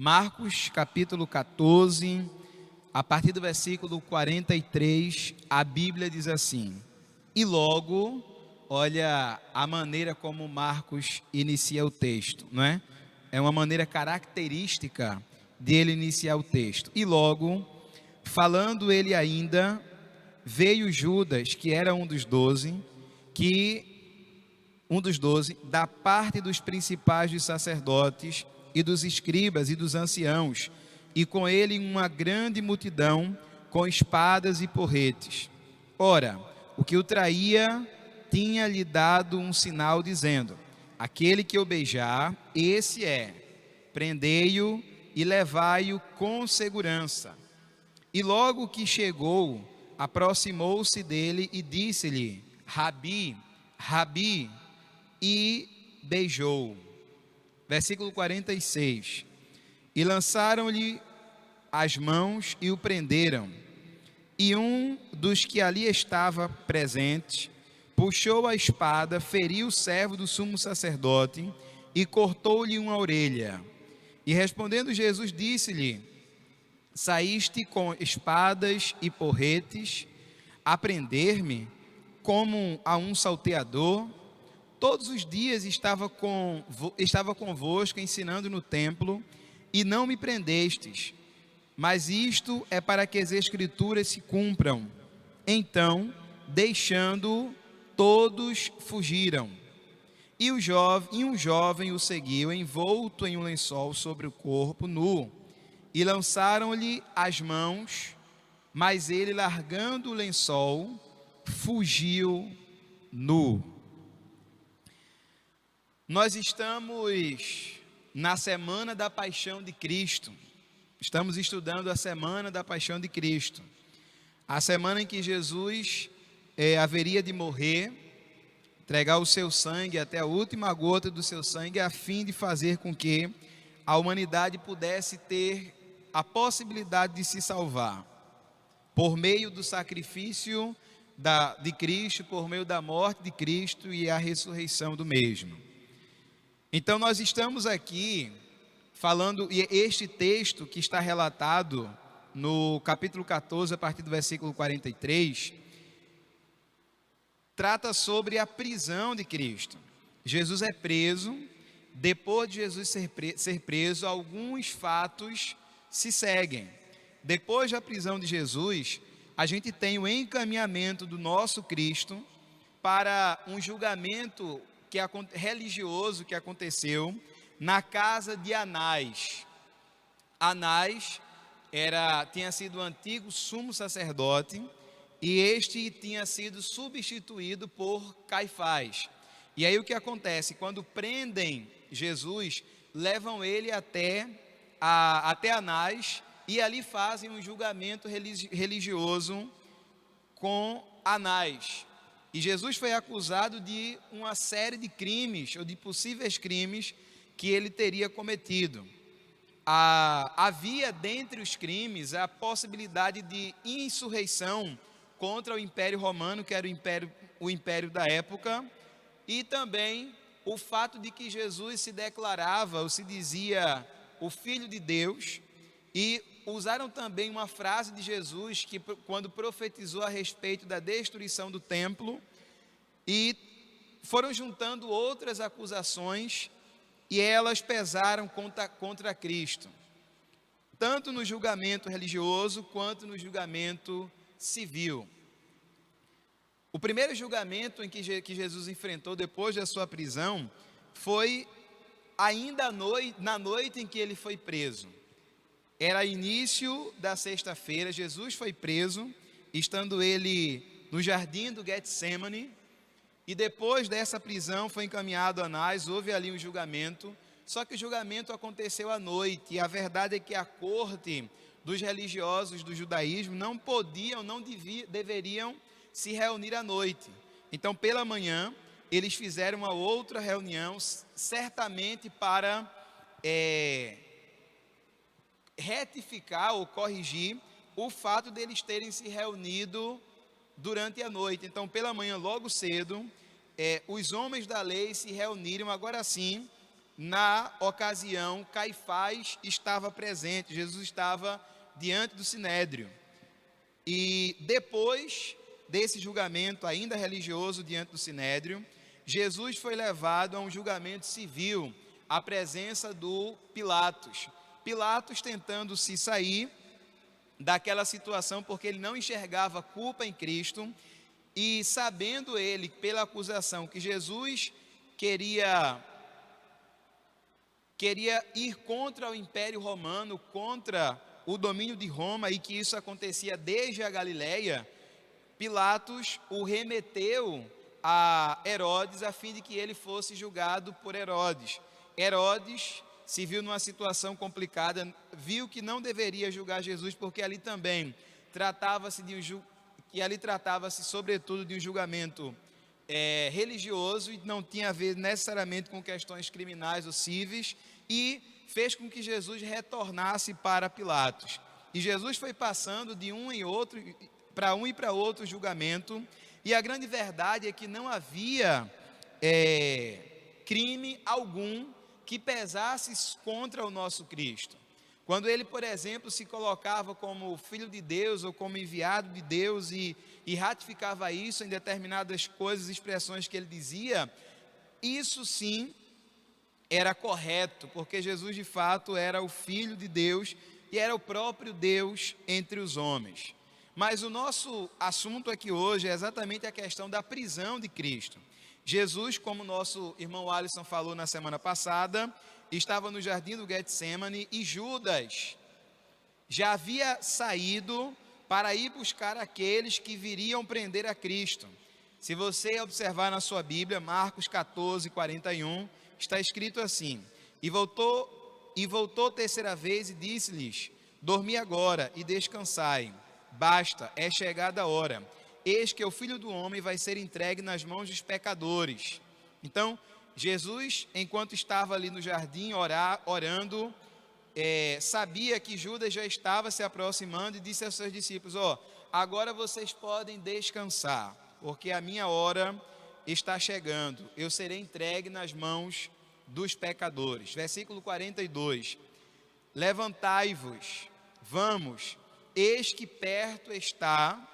Marcos capítulo 14, a partir do versículo 43, a Bíblia diz assim: e logo, olha a maneira como Marcos inicia o texto, não é? É uma maneira característica dele iniciar o texto. E logo, falando ele ainda, veio Judas, que era um dos 12, da parte dos principais dos sacerdotes e dos escribas e dos anciãos, e com ele uma grande multidão com espadas e porretes. Ora, o que o traía tinha-lhe dado um sinal, dizendo: aquele que o beijar, esse é, prendei-o e levai-o com segurança. E logo que chegou, aproximou-se dele e disse-lhe: Rabi, Rabi, e beijou. Versículo 46. E lançaram-lhe as mãos e o prenderam. E um dos que ali estava presente puxou a espada, feriu o servo do sumo sacerdote e cortou-lhe uma orelha. E respondendo Jesus, disse-lhe: saíste com espadas e porretes a prender-me como a um salteador? Todos os dias estava convosco ensinando no templo, e não me prendestes. Mas isto é para que as Escrituras se cumpram. Então, deixando, todos fugiram. E um jovem o seguiu, envolto em um lençol sobre o corpo, nu. E lançaram-lhe as mãos, mas ele, largando o lençol, fugiu nu. Nós estamos na Semana da Paixão de Cristo. Estamos estudando a Semana da Paixão de Cristo. A semana em que Jesus haveria de morrer, entregar o seu sangue até a última gota do seu sangue, a fim de fazer com que a humanidade pudesse ter a possibilidade de se salvar, por meio do sacrifício de Cristo, por meio da morte de Cristo e a ressurreição do mesmo. Então nós estamos aqui falando, e este texto que está relatado no capítulo 14, a partir do versículo 43, trata sobre a prisão de Cristo. Jesus é preso. Depois de Jesus ser preso, alguns fatos se seguem. Depois da prisão de Jesus, a gente tem o encaminhamento do nosso Cristo para um julgamento religioso que aconteceu na casa de Anás. Anás tinha sido o antigo sumo sacerdote, e este tinha sido substituído por Caifás. E aí o que acontece? Quando prendem Jesus, levam ele até Anás, e ali fazem um julgamento religioso com Anás. E Jesus foi acusado de uma série de crimes, ou de possíveis crimes, que ele teria cometido. Havia dentre os crimes a possibilidade de insurreição contra o Império Romano, que era o império da época, e também o fato de que Jesus se declarava, ou se dizia, o Filho de Deus. E usaram também uma frase de Jesus, que quando profetizou a respeito da destruição do templo, e foram juntando outras acusações, e elas pesaram contra Cristo, tanto no julgamento religioso, quanto no julgamento civil. O primeiro julgamento em que Jesus enfrentou depois da sua prisão, foi ainda na noite em que ele foi preso. Era início da sexta-feira. Jesus foi preso, estando ele no jardim do Getsêmani, e depois dessa prisão foi encaminhado a Anás. Houve ali um julgamento, só que o julgamento aconteceu à noite, e a verdade é que a corte dos religiosos do judaísmo não deveriam se reunir à noite. Então, pela manhã, eles fizeram uma outra reunião, certamente para retificar ou corrigir o fato deles terem se reunido durante a noite. Então, pela manhã, logo cedo, os homens da lei se reuniram, agora sim, na ocasião, Caifás estava presente, Jesus estava diante do Sinédrio. E depois desse julgamento ainda religioso diante do Sinédrio, Jesus foi levado a um julgamento civil, à presença do Pilatos. Pilatos tentando se sair daquela situação, porque ele não enxergava culpa em Cristo, e sabendo ele, pela acusação, que Jesus queria ir contra o Império Romano, contra o domínio de Roma, e que isso acontecia desde a Galileia, Pilatos o remeteu a Herodes, a fim de que ele fosse julgado por Herodes. Herodes se viu numa situação complicada, viu que não deveria julgar Jesus, porque ali também tratava-se sobretudo de um julgamento religioso, e não tinha a ver necessariamente com questões criminais ou cíveis, e fez com que Jesus retornasse para Pilatos. E Jesus foi passando de um e para outro julgamento, e a grande verdade é que não havia crime algum que pesasse contra o nosso Cristo. Quando ele, por exemplo, se colocava como filho de Deus ou como enviado de Deus e ratificava isso em determinadas coisas, expressões que ele dizia, isso sim era correto, porque Jesus de fato era o Filho de Deus e era o próprio Deus entre os homens. Mas o nosso assunto aqui hoje é exatamente a questão da prisão de Cristo. Jesus, como nosso irmão Alisson falou na semana passada, estava no jardim do Getsemane, e Judas já havia saído para ir buscar aqueles que viriam prender a Cristo. Se você observar na sua Bíblia, Marcos 14, 41, está escrito assim: E voltou terceira vez e disse-lhes: Dormi agora e descansai, basta, é chegada a hora. Eis que o Filho do Homem vai ser entregue nas mãos dos pecadores. Então, Jesus, enquanto estava ali no jardim orando, sabia que Judas já estava se aproximando, e disse aos seus discípulos: agora vocês podem descansar, porque a minha hora está chegando, eu serei entregue nas mãos dos pecadores. Versículo 42, levantai-vos, vamos, eis que perto está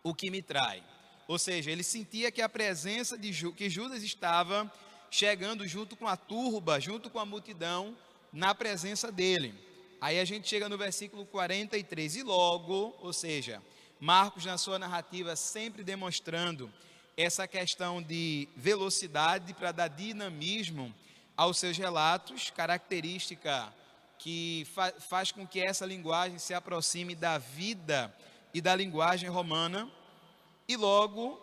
o que me trai. Ou seja, ele sentia que a presença que Judas estava chegando junto com a turba, junto com a multidão, na presença dele. Aí a gente chega no versículo 43, e logo, ou seja, Marcos na sua narrativa sempre demonstrando essa questão de velocidade para dar dinamismo aos seus relatos, característica que faz com que essa linguagem se aproxime da vida e da linguagem romana. E logo,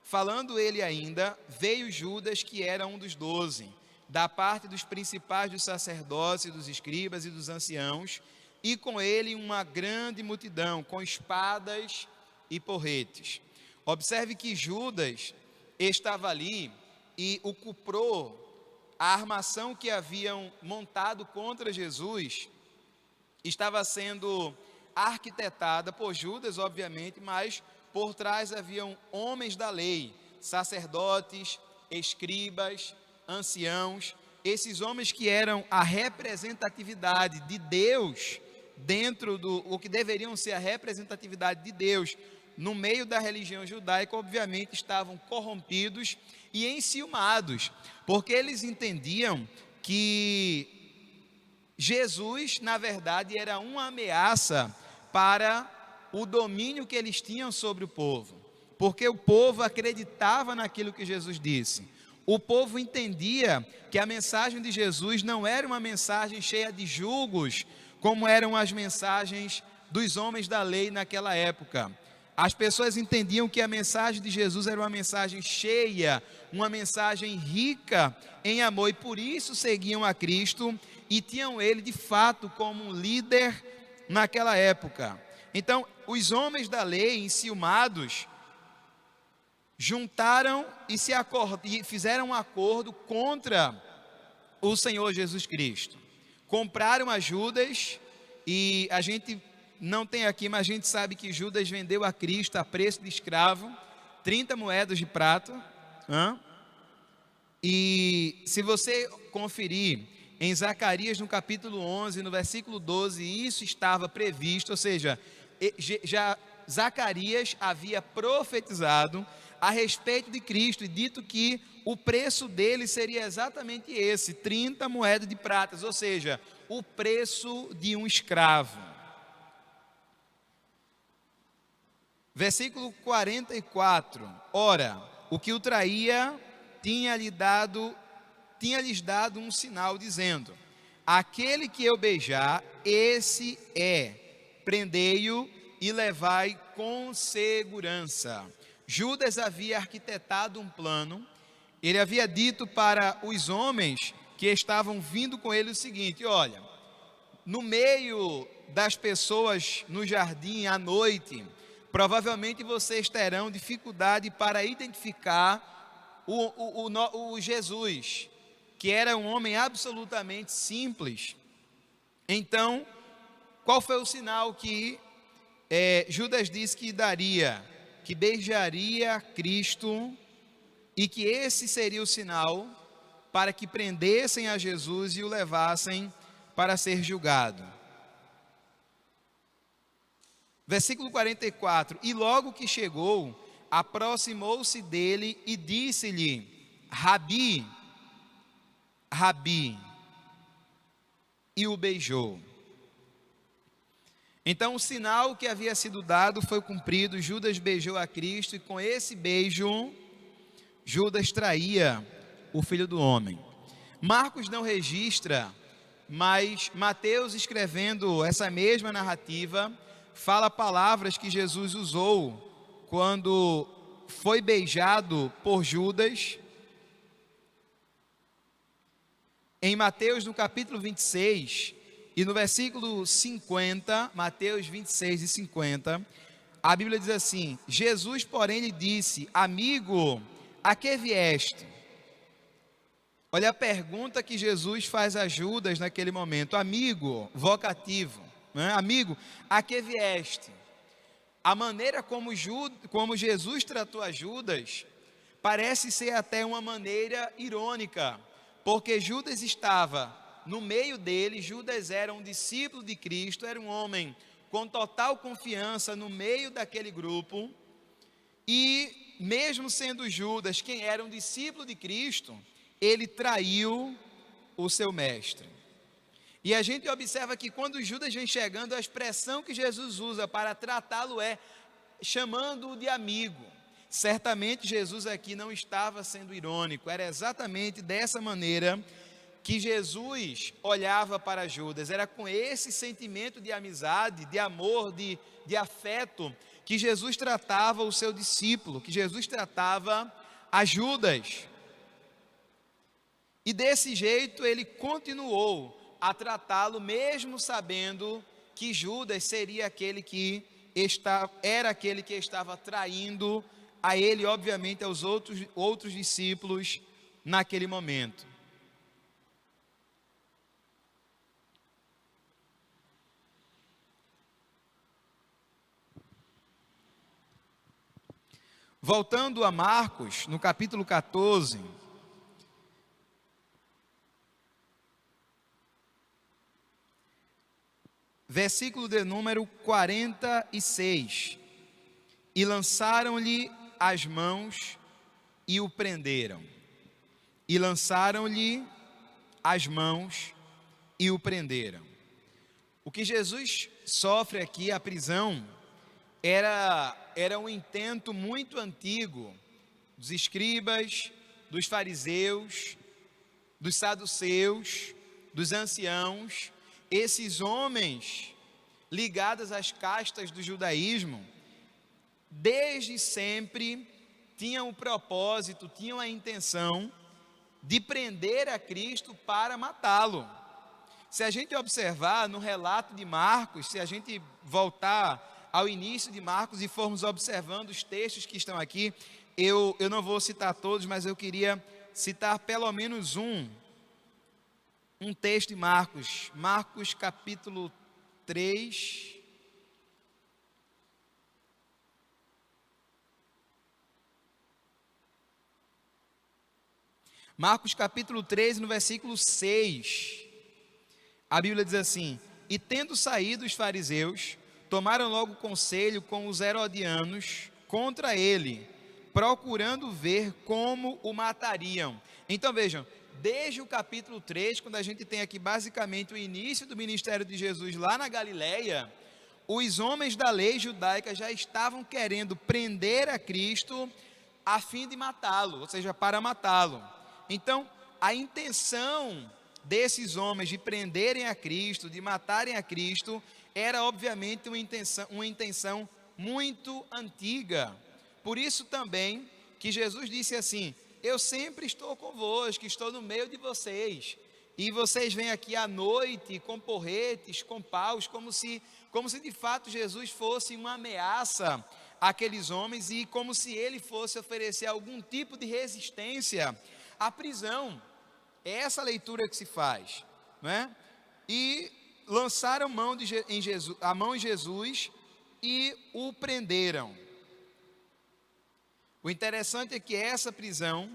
falando ele ainda, veio Judas, que era um dos 12, da parte dos principais dos sacerdotes, dos escribas e dos anciãos, e com ele uma grande multidão, com espadas e porretes. Observe que Judas estava ali, e o cuprô, a armação que haviam montado contra Jesus, estava sendo arquitetada por Judas, obviamente, mas por trás haviam homens da lei, sacerdotes, escribas, anciãos, esses homens que eram a representatividade de Deus dentro o que deveriam ser a representatividade de Deus no meio da religião judaica, obviamente estavam corrompidos e enciumados, porque eles entendiam que Jesus, na verdade, era uma ameaça para o domínio que eles tinham sobre o povo, porque o povo acreditava naquilo que Jesus disse. O povo entendia que a mensagem de Jesus não era uma mensagem cheia de julgos, como eram as mensagens dos homens da lei naquela época. As pessoas entendiam que a mensagem de Jesus era uma mensagem cheia, uma mensagem rica em amor, e por isso seguiam a Cristo e tinham ele de fato como um líder naquela época. Então, os homens da lei, enciumados, juntaram e fizeram um acordo contra o Senhor Jesus Cristo. Compraram a Judas, e a gente não tem aqui, mas a gente sabe que Judas vendeu a Cristo a preço de escravo, 30 moedas de prata. E se você conferir em Zacarias no capítulo 11, no versículo 12, isso estava previsto, ou seja, já Zacarias havia profetizado a respeito de Cristo e dito que o preço dele seria exatamente esse, 30 moedas de pratas, ou seja, o preço de um escravo. Versículo 44. Ora, o que o traía tinha-lhes dado um sinal, dizendo: aquele que eu beijar, esse é, prendei-o e levai com segurança. Judas havia arquitetado um plano. Ele havia dito para os homens que estavam vindo com ele o seguinte: olha, no meio das pessoas no jardim à noite, provavelmente vocês terão dificuldade para identificar o Jesus, que era um homem absolutamente simples. Então, qual foi o sinal que Judas disse que daria? Que beijaria Cristo, e que esse seria o sinal para que prendessem a Jesus e o levassem para ser julgado. Versículo 44. E logo que chegou, aproximou-se dele e disse-lhe: Rabi, Rabi, e o beijou. Então o sinal que havia sido dado foi cumprido. Judas beijou a Cristo, e com esse beijo Judas traía o Filho do Homem. Marcos não registra, mas Mateus, escrevendo essa mesma narrativa, fala palavras que Jesus usou quando foi beijado por Judas. Em Mateus, no capítulo 26, e no versículo 50, Mateus 26 e 50, a Bíblia diz assim: Jesus, porém, lhe disse: amigo, a que vieste? Olha a pergunta que Jesus faz a Judas naquele momento. Amigo, vocativo, né? Amigo, a que vieste? A maneira como Jesus tratou a Judas parece ser até uma maneira irônica, porque Judas estava no meio dele. Judas era um discípulo de Cristo, era um homem com total confiança no meio daquele grupo, e mesmo sendo Judas quem era um discípulo de Cristo, ele traiu o seu mestre. E a gente observa que quando Judas vem chegando, a expressão que Jesus usa para tratá-lo é chamando-o de amigo. Certamente Jesus aqui não estava sendo irônico, era exatamente dessa maneira que Jesus olhava para Judas. Era com esse sentimento de amizade, de amor, de afeto, que Jesus tratava o seu discípulo, que Jesus tratava a Judas. E desse jeito ele continuou a tratá-lo, mesmo sabendo que Judas seria aquele que era aquele que estava traindo a ele, obviamente, aos outros discípulos naquele momento. Voltando a Marcos, no capítulo 14, versículo de número 46. E lançaram-lhe as mãos e o prenderam. E lançaram-lhe as mãos e o prenderam. O que Jesus sofre aqui, a prisão, era um intento muito antigo dos escribas, dos fariseus, dos saduceus, dos anciãos. Esses homens ligados às castas do judaísmo, desde sempre tinham o propósito, tinham a intenção de prender a Cristo para matá-lo. Se a gente observar no relato de Marcos, se a gente voltar ao início de Marcos e formos observando os textos que estão aqui, eu não vou citar todos, mas eu queria citar pelo menos um texto de Marcos, Marcos capítulo 3, Marcos capítulo 13, no versículo 6, a Bíblia diz assim: e tendo saído os fariseus, tomaram logo conselho com os herodianos contra ele, procurando ver como o matariam. Então vejam, desde o capítulo 3, quando a gente tem aqui basicamente o início do ministério de Jesus lá na Galileia, os homens da lei judaica já estavam querendo prender a Cristo a fim de matá-lo, ou seja, para matá-lo. Então, a intenção desses homens de prenderem a Cristo, de matarem a Cristo, era obviamente uma intenção muito antiga. Por isso também que Jesus disse assim: eu sempre estou convosco, estou no meio de vocês, e vocês vêm aqui à noite com porretes, com paus, como se de fato Jesus fosse uma ameaça àqueles homens, e como se ele fosse oferecer algum tipo de resistência à prisão. É essa a leitura que se faz, não é? E lançaram a mão em Jesus e o prenderam. O interessante é que essa prisão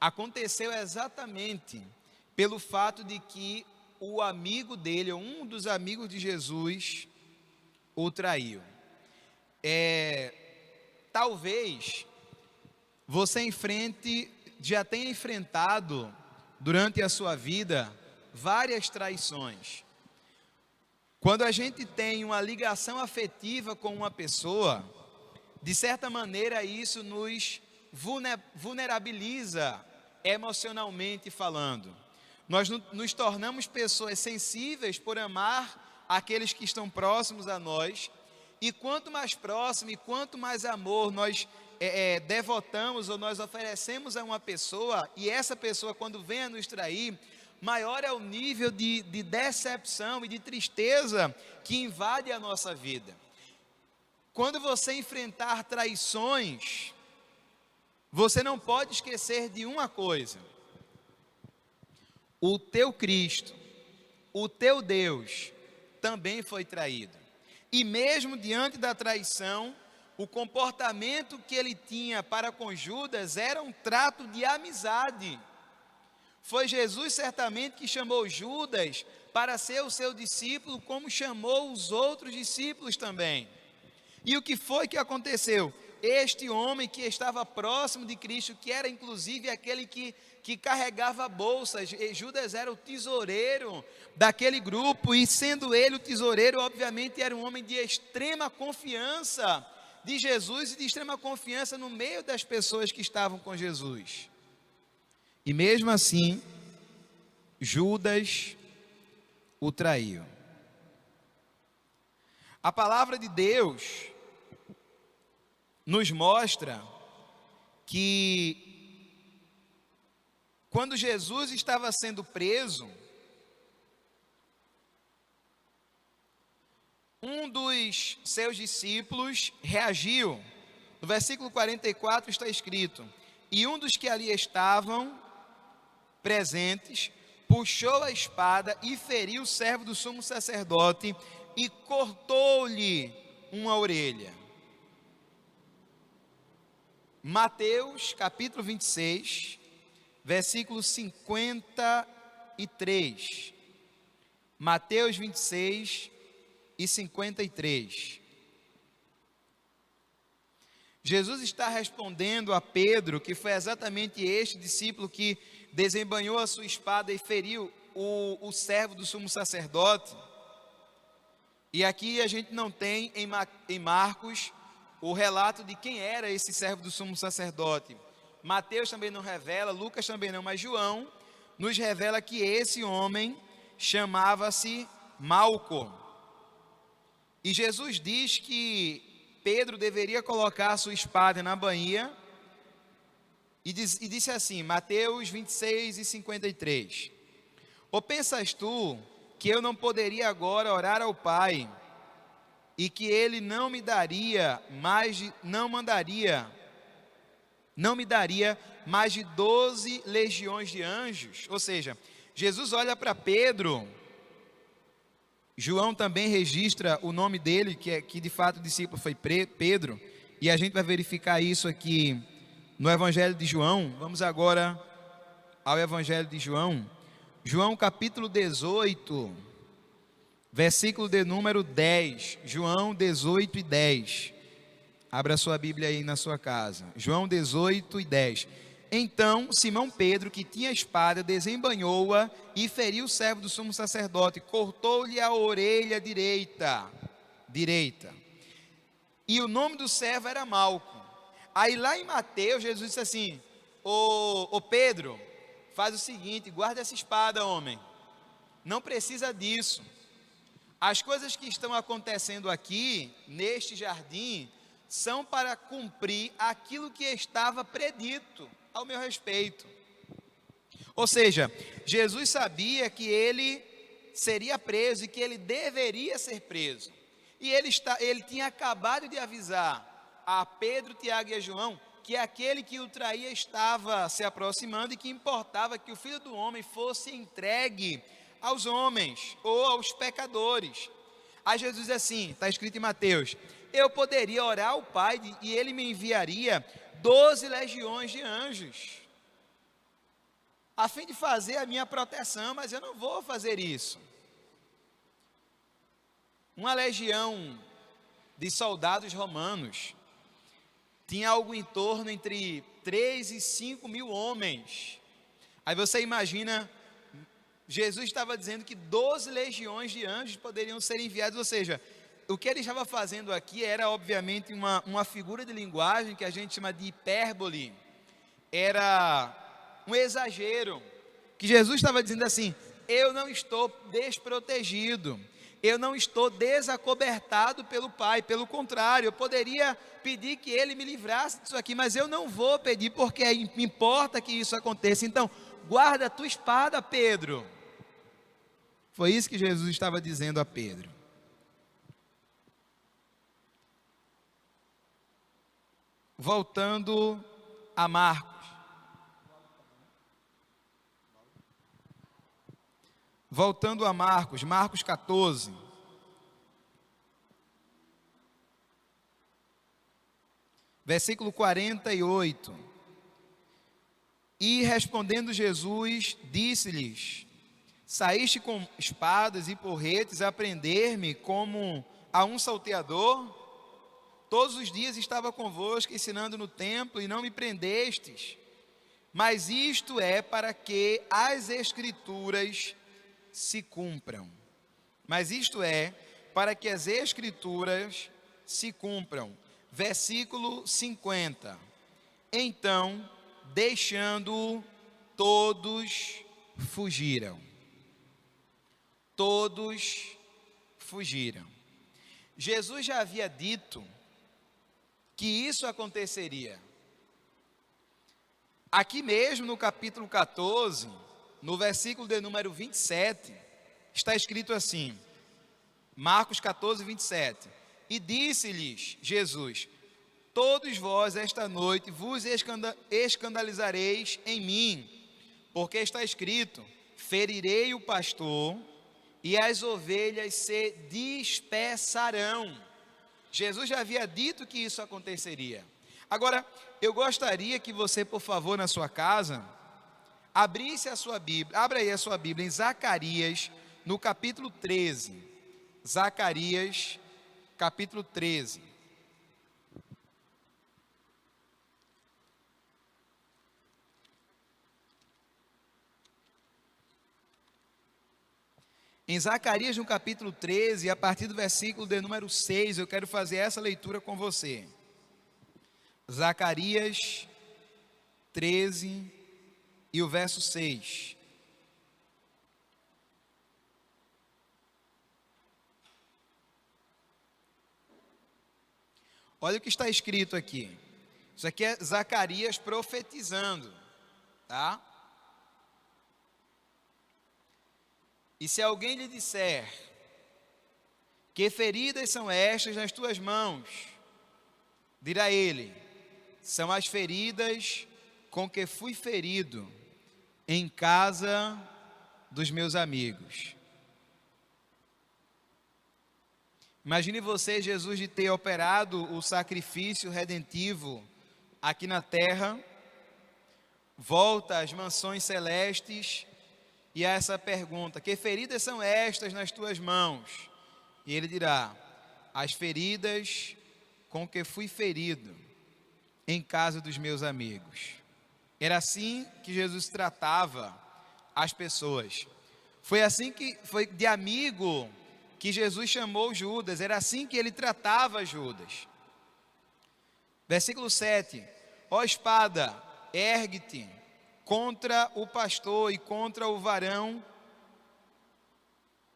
aconteceu exatamente pelo fato de que o amigo dele, ou um dos amigos de Jesus, o traiu. Talvez você já tenha enfrentado durante a sua vida várias traições. Quando a gente tem uma ligação afetiva com uma pessoa, de certa maneira isso nos vulnerabiliza emocionalmente falando. Nós nos tornamos pessoas sensíveis por amar aqueles que estão próximos a nós, e quanto mais próximo e quanto mais amor nós devotamos ou nós oferecemos a uma pessoa, e essa pessoa quando vem a nos trair, maior é o nível de decepção e de tristeza que invade a nossa vida. Quando você enfrentar traições, você não pode esquecer de uma coisa: o teu Cristo, o teu Deus, também foi traído. E mesmo diante da traição, o comportamento que ele tinha para com Judas era um trato de amizade. Foi Jesus certamente que chamou Judas para ser o seu discípulo, como chamou os outros discípulos também. E o que foi que aconteceu? Este homem que estava próximo de Cristo, que era inclusive aquele que carregava a bolsa, Judas era o tesoureiro daquele grupo, e sendo ele o tesoureiro, obviamente era um homem de extrema confiança de Jesus e de extrema confiança no meio das pessoas que estavam com Jesus. E mesmo assim, Judas o traiu. A palavra de Deus nos mostra que quando Jesus estava sendo preso, um dos seus discípulos reagiu. No versículo 44 está escrito: e um dos que ali estavam presentes puxou a espada e feriu o servo do sumo sacerdote e cortou-lhe uma orelha. Mateus capítulo 26, versículo 53. Mateus 26 e 53. Jesus está respondendo a Pedro, que foi exatamente este discípulo que desembainhou a sua espada e feriu o servo do sumo sacerdote. E aqui a gente não tem em Marcos o relato de quem era esse servo do sumo sacerdote. Mateus também não revela, Lucas também não, mas João nos revela que esse homem chamava-se Malco. E Jesus diz que Pedro deveria colocar a sua espada na bainha, e disse assim, Mateus 26 e 53: ou pensas tu que eu não poderia agora orar ao Pai, e que Ele não me daria mais de 12 legiões de anjos? Ou seja, Jesus olha para Pedro. João também registra o nome dele, que de fato o discípulo foi Pedro, e a gente vai verificar isso aqui no Evangelho de João. Vamos agora ao Evangelho de João, João capítulo 18, versículo de número 10. João 18 e 10. Abra sua Bíblia aí na sua casa. João 18 e 10. Então Simão Pedro, que tinha a espada, desembainhou-a e feriu o servo do sumo sacerdote, cortou-lhe a orelha direita. E o nome do servo era Malco. Aí lá em Mateus, Jesus disse assim: ô Pedro, faz o seguinte, guarda essa espada, homem. Não precisa disso. As coisas que estão acontecendo aqui, neste jardim, são para cumprir aquilo que estava predito ao meu respeito. Ou seja, Jesus sabia que ele seria preso e que ele deveria ser preso. E ele tinha acabado de avisar a Pedro, Tiago e a João que aquele que o traía estava se aproximando e que importava que o Filho do Homem fosse entregue aos homens ou aos pecadores. Aí Jesus diz assim, está escrito em Mateus: eu poderia orar ao Pai e ele me enviaria 12 legiões de anjos, a fim de fazer a minha proteção, mas eu não vou fazer isso. Uma legião de soldados romanos tinha algo em torno entre 3 e 5 mil homens. Aí você imagina, Jesus estava dizendo que 12 legiões de anjos poderiam ser enviados, ou seja, o que ele estava fazendo aqui era obviamente uma figura de linguagem que a gente chama de hipérbole, era um exagero, que Jesus estava dizendo assim: eu não estou desprotegido, eu não estou desacobertado pelo Pai, pelo contrário, eu poderia pedir que Ele me livrasse disso aqui, mas eu não vou pedir, porque me importa que isso aconteça. Então, guarda a tua espada, Pedro. Foi isso que Jesus estava dizendo a Pedro. Voltando a Marcos. Voltando a Marcos, Marcos 14. Versículo 48. E respondendo Jesus, disse-lhes: saíste com espadas e porretes a prender-me como a um salteador? Todos os dias estava convosco ensinando no templo e não me prendestes. Mas isto é para que as Escrituras se cumpram. Mas isto é para que as Escrituras se cumpram. Versículo 50. Então, deixando-o, todos fugiram. Todos fugiram. Jesus já havia dito que isso aconteceria. Aqui mesmo no capítulo 14, no versículo de número 27, está escrito assim, Marcos 14, 27. E disse-lhes Jesus: todos vós esta noite vos escandalizareis em mim, porque está escrito: ferirei o pastor e as ovelhas se dispersarão. Jesus já havia dito que isso aconteceria. Agora, eu gostaria que você, por favor, na sua casa, abrisse a sua Bíblia, abra aí a sua Bíblia em Zacarias, no capítulo 13. Zacarias, capítulo 13. Em Zacarias, no capítulo 13, a partir do versículo de número 6, eu quero fazer essa leitura com você. Zacarias 13 e o verso 6. Olha o que está escrito aqui. Isso aqui é Zacarias profetizando, tá? E se alguém lhe disser: que feridas são estas nas tuas mãos? Dirá ele: são as feridas com que fui ferido em casa dos meus amigos. Imagine você, Jesus, de ter operado o sacrifício redentivo aqui na terra, volta às mansões celestes e a essa pergunta: que feridas são estas nas tuas mãos? E ele dirá: as feridas com que fui ferido em casa dos meus amigos. Era assim que Jesus tratava as pessoas. Foi assim que foi de amigo que Jesus chamou Judas. Era assim que ele tratava Judas. Versículo 7: ó espada, ergue-te contra o pastor e contra o varão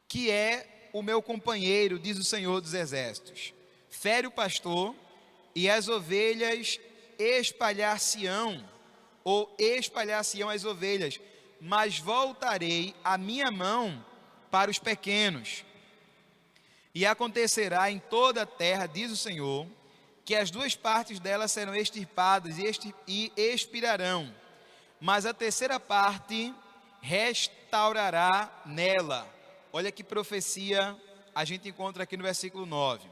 que é o meu companheiro, diz o Senhor dos Exércitos. Fere o pastor e as ovelhas espalhar-se-ão as ovelhas, mas voltarei a minha mão para os pequenos. E acontecerá em toda a terra, diz o Senhor, que as duas partes dela serão extirpadas e expirarão, mas a terceira parte restaurará nela. Olha que profecia a gente encontra aqui no versículo 9.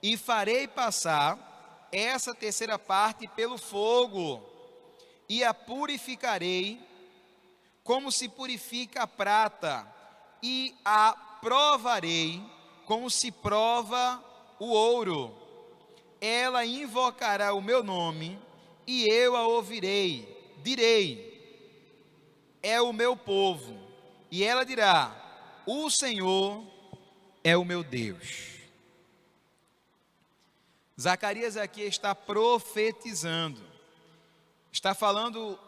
E farei passar essa terceira parte pelo fogo, e a purificarei, como se purifica a prata, e a provarei, como se prova o ouro. Ela invocará o meu nome, e eu a ouvirei. Direi: é o meu povo. E ela dirá: o Senhor é o meu Deus. Zacarias aqui está profetizando. Está falando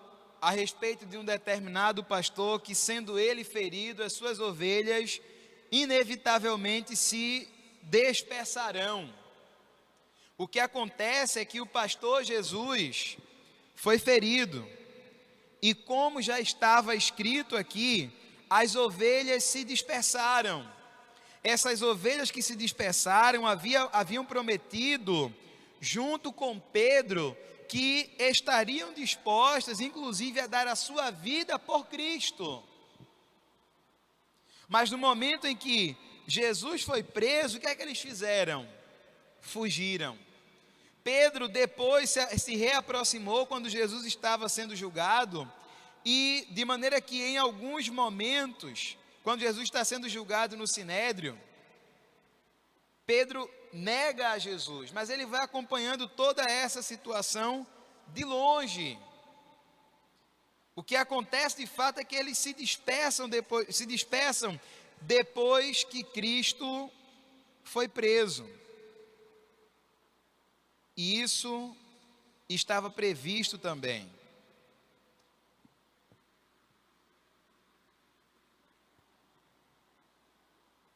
a respeito de um determinado pastor que, sendo ele ferido, as suas ovelhas inevitavelmente se dispersarão. O que acontece é que o pastor Jesus foi ferido, e como já estava escrito aqui, as ovelhas se dispersaram. Essas ovelhas que se dispersaram haviam prometido, junto com Pedro, que estariam dispostas, inclusive, a dar a sua vida por Cristo. Mas no momento em que Jesus foi preso, o que é que eles fizeram? Fugiram. Pedro depois se reaproximou quando Jesus estava sendo julgado, e de maneira que em alguns momentos, quando Jesus está sendo julgado no Sinédrio, Pedro nega a Jesus, mas ele vai acompanhando toda essa situação de longe. O que acontece de fato é que eles se dispersam depois que Cristo foi preso. E isso estava previsto também.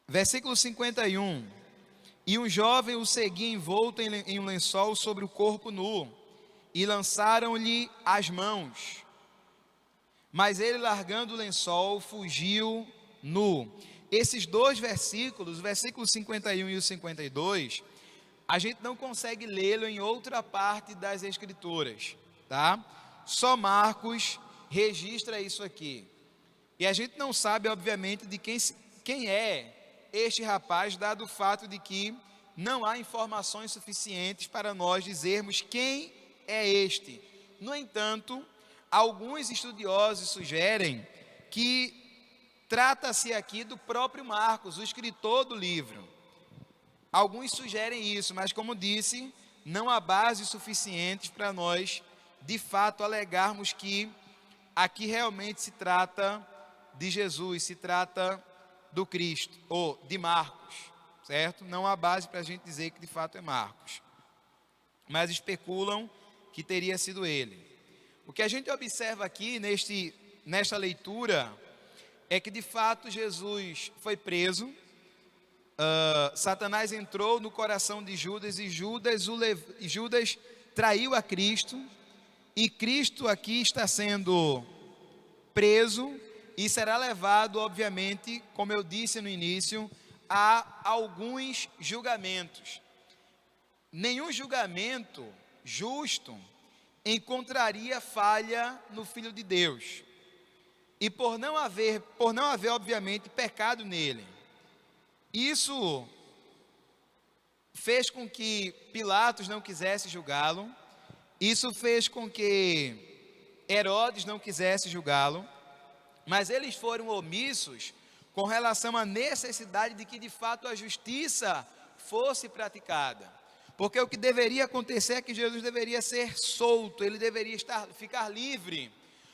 Versículo 51. E um jovem o seguia envolto em um lençol sobre o corpo nu, e lançaram-lhe as mãos. Mas ele, largando o lençol, fugiu nu. Esses dois versículos, o versículo 51 e o 52, a gente não consegue lê-lo em outra parte das Escrituras, tá? Só Marcos registra isso aqui. E a gente não sabe, obviamente, de quem é este rapaz, dado o fato de que não há informações suficientes para nós dizermos quem é este. No entanto, alguns estudiosos sugerem que trata-se aqui do próprio Marcos, o escritor do livro. Alguns sugerem isso, mas como disse, não há bases suficientes para nós, de fato, alegarmos que aqui realmente se trata de Jesus, se trata do Cristo, ou de Marcos, certo? Não há base para a gente dizer que de fato é Marcos, mas especulam que teria sido ele. O que a gente observa aqui nesta leitura é que de fato Jesus foi preso, Satanás entrou no coração de Judas e Judas traiu a Cristo, e Cristo aqui está sendo preso e será levado, obviamente, como eu disse no início, a alguns julgamentos. Nenhum julgamento justo encontraria falha no Filho de Deus. E por não haver, obviamente, pecado nele. Isso fez com que Pilatos não quisesse julgá-lo. Isso fez com que Herodes não quisesse julgá-lo, mas eles foram omissos com relação à necessidade de que de fato a justiça fosse praticada. Porque o que deveria acontecer é que Jesus deveria ser solto, ele deveria ficar livre,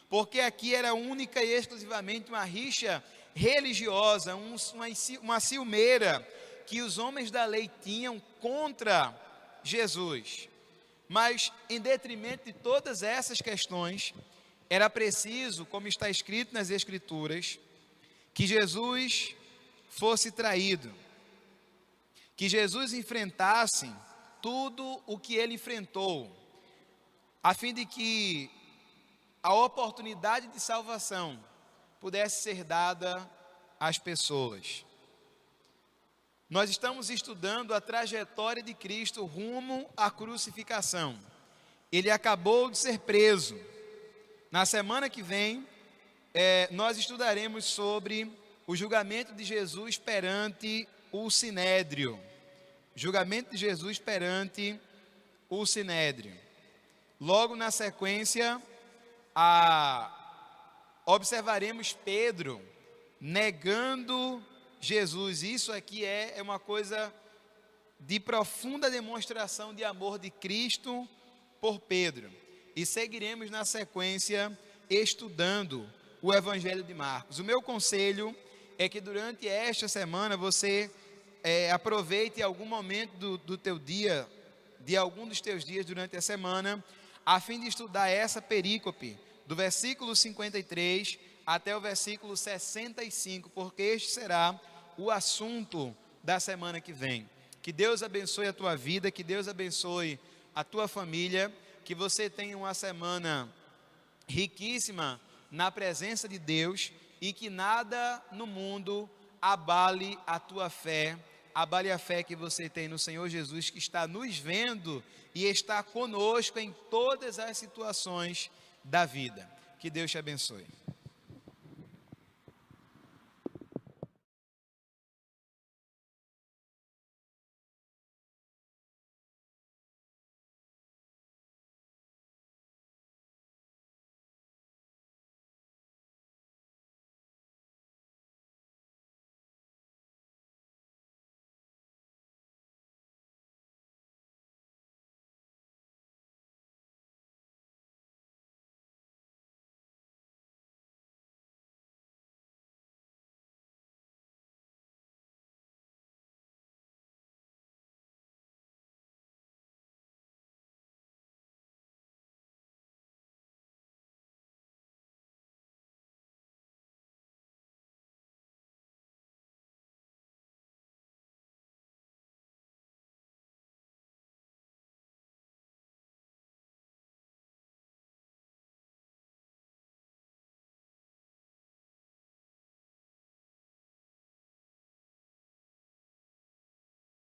porque aqui era única e exclusivamente uma rixa religiosa, uma ciumeira que os homens da lei tinham contra Jesus. Mas em detrimento de todas essas questões, era preciso, como está escrito nas Escrituras, que Jesus fosse traído, que Jesus enfrentasse tudo o que ele enfrentou, a fim de que a oportunidade de salvação pudesse ser dada às pessoas. Nós estamos estudando a trajetória de Cristo rumo à crucificação. Ele acabou de ser preso. Na semana que vem, nós estudaremos sobre o julgamento de Jesus perante o Sinédrio. Julgamento de Jesus perante o Sinédrio. Logo na sequência, observaremos Pedro negando Jesus. Isso aqui é uma coisa de profunda demonstração de amor de Cristo por Pedro. E seguiremos na sequência estudando o Evangelho de Marcos. O meu conselho é que durante esta semana você aproveite algum momento do teu dia, de algum dos teus dias durante a semana, a fim de estudar essa perícope, do versículo 53 até o versículo 65, porque este será o assunto da semana que vem. Que Deus abençoe a tua vida, que Deus abençoe a tua família, que você tenha uma semana riquíssima na presença de Deus e que nada no mundo abale a tua fé, abale a fé que você tem no Senhor Jesus, que está nos vendo e está conosco em todas as situações da vida. Que Deus te abençoe.